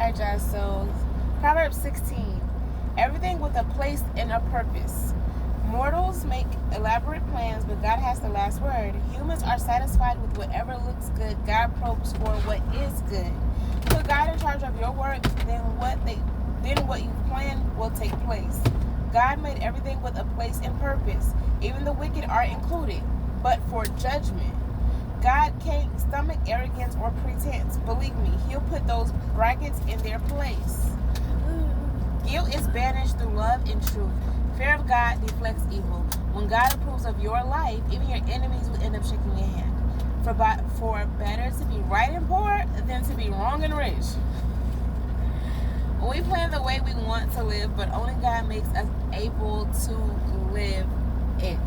Alright, y'all, so Proverbs 16. Everything with a place and a purpose. Mortals make elaborate plans, but God has the last word. Humans are satisfied with whatever looks good. God probes for what is good. Put God in charge of your work, then what you've planned will take place. God made everything with a place and purpose. Even the wicked are included, but for judgment. God can't stomach arrogance or pretense. Believe me, he'll put those brackets in their place. Guilt is banished through love and truth. Fear of God deflects evil. When God approves of your life, even your enemies will end up shaking your hand. For better to be right and poor than to be wrong and rich. We plan the way we want to live, but only God makes us able to live it.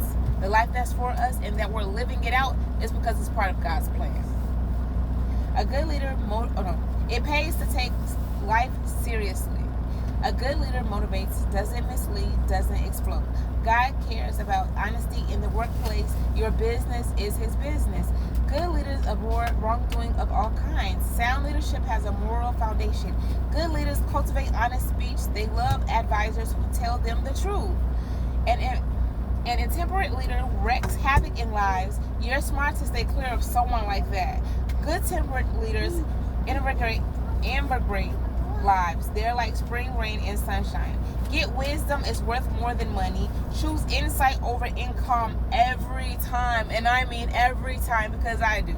The life that's for us and that we're living it out is because it's part of God's plan. A good leader, it pays to take life seriously. A good leader motivates, doesn't mislead, doesn't explode. God cares about honesty in the workplace. Your business is his business. Good leaders avoid wrongdoing of all kinds. Sound leadership has a moral foundation. Good leaders cultivate honest speech. They love advisors who tell them the truth. An intemperate leader wreaks havoc in lives. You're smart to stay clear of someone like that. Good temperate leaders invigorate lives. They're like spring rain and sunshine. Get wisdom is worth more than money. Choose insight over income every time. And I mean every time, because I do.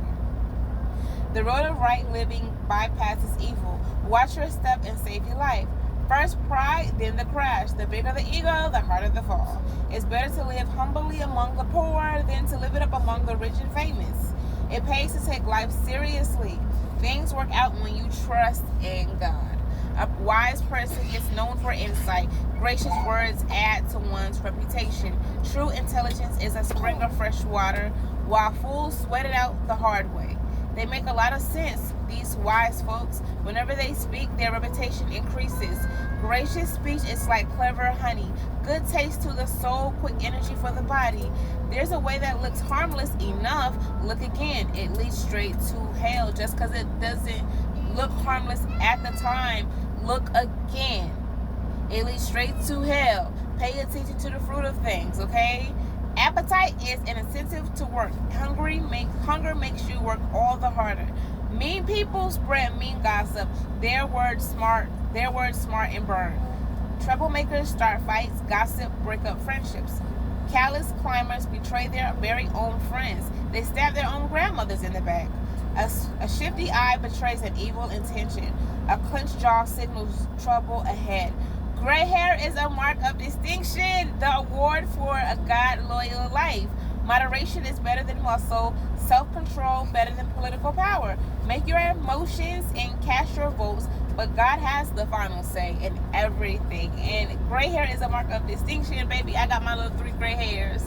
The road of right living bypasses evil. Watch your step and save your life. First pride, then the crash. The bigger the ego, the harder the fall. It's better to live humbly among the poor than to live it up among the rich and famous. It pays to take life seriously. Things work out when you trust in God. A wise person is known for insight. Gracious words add to one's reputation. True intelligence is a spring of fresh water, while fools sweat it out the hard way. They make a lot of sense, these wise folks. Whenever they speak, their reputation increases. Gracious speech is like clever honey. Good taste to the soul, quick energy for the body. There's a way that looks harmless enough. Look again. It leads straight to hell. Just because it doesn't look harmless at the time, look again. It leads straight to hell. Pay attention to the fruit of things, okay? Appetite is an incentive to work. Hunger makes you work all the harder. Mean people spread mean gossip. Their words smart and burn. Troublemakers start fights. Gossip break up friendships. Callous climbers betray their very own friends. They stab their own grandmothers in the back. A shifty eye betrays an evil intention. A clenched jaw signals trouble ahead. Gray hair is a mark of distinction. The award for a God-loyal life. Moderation is better than muscle. Self-control better than political power. Make your emotions and cast your votes, but God has the final say in everything. And gray hair is a mark of distinction, baby. I got my little 3 gray hairs.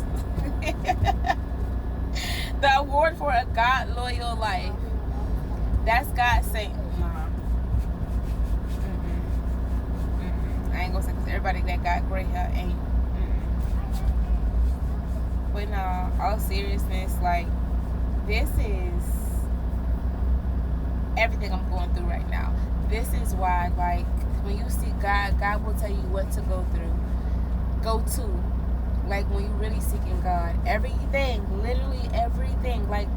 The award for a God-loyal life. That's God saying, I ain't gonna say because everybody that got gray hair ain't. But no, all seriousness, like, this is everything I'm going through right now. This is why, like, when you see God, God will tell you what to go through. Go to. Like, when you really seeking God. Everything, literally everything. Like,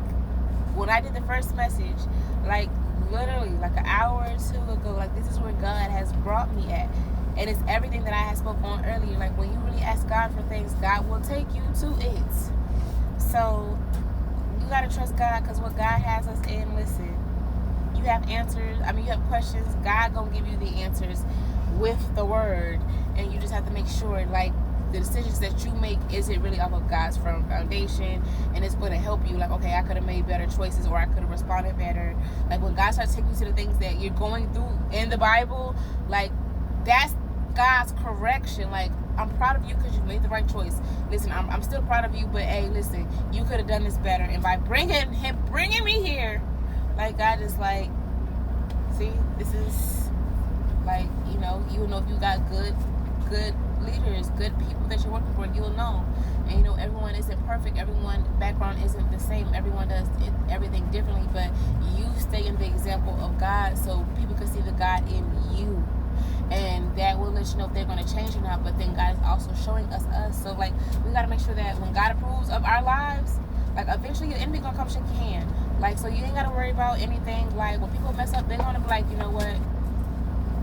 when I did the first message, like, literally, like an hour or two ago, like, this is where God has brought me at. And it's everything that I had spoke on earlier. Like, when you really ask God for things, God will take you to it. So, you got to trust God, because what God has us in, listen, you have answers. I mean, you have questions. God going to give you the answers with the word. And you just have to make sure, like, the decisions that you make, is it really off of God's firm foundation? And it's going to help you. Like, okay, I could have made better choices, or I could have responded better. Like, when God starts taking you to the things that you're going through in the Bible, like, that's God's correction. Like, I'm proud of you because you made the right choice. Listen, I'm still proud of you, but hey, listen, you could have done this better. And by bringing me here, like, God is like, see, this is like, you know if you got good leaders, good people that you're working for, you'll know. And everyone isn't perfect. Everyone's background isn't the same. Everyone does everything differently, but you stay in the example of God so people can see the God in you. and that will let you know if they're going to change or not. But then God is also showing us. So like, we got to make sure that when God approves of our lives, like, eventually your enemy gonna come shake your hand. Like, so you ain't gotta worry about anything. Like, when people mess up, they're gonna be like, you know what,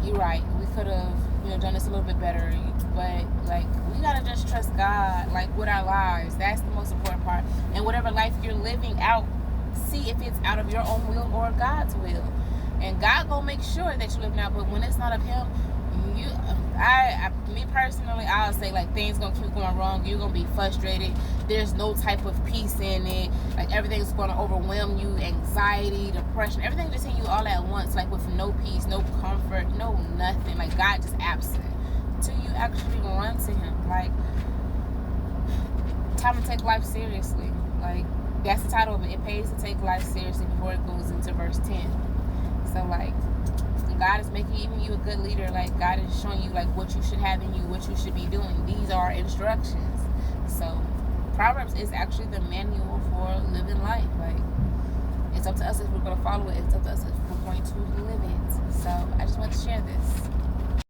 you're right, we could have, done this a little bit better. But like, we gotta just trust God, like, with our lives. That's the most important part. And whatever life you're living out, see if it's out of your own will or God's will. And God gonna make sure that you're living out. But when it's not of Him, me personally, I'll say, like, things gonna keep going wrong. You're gonna be frustrated. There's no type of peace in it. Like, everything's gonna overwhelm you. Anxiety, depression, everything just in you all at once. Like, with no peace, no comfort, no nothing. Like, God just absent till you actually run to Him. Like, time to take life seriously. Like, that's the title of it. It pays to take life seriously before it goes into verse 10. So, like, God is making even you a good leader. Like, God is showing you, like, what you should have in you, what you should be doing. These are instructions. So Proverbs is actually the manual for living life. Like, it's up to us if we're going to follow it. It's up to us if we're going to live it. So I just want to share this.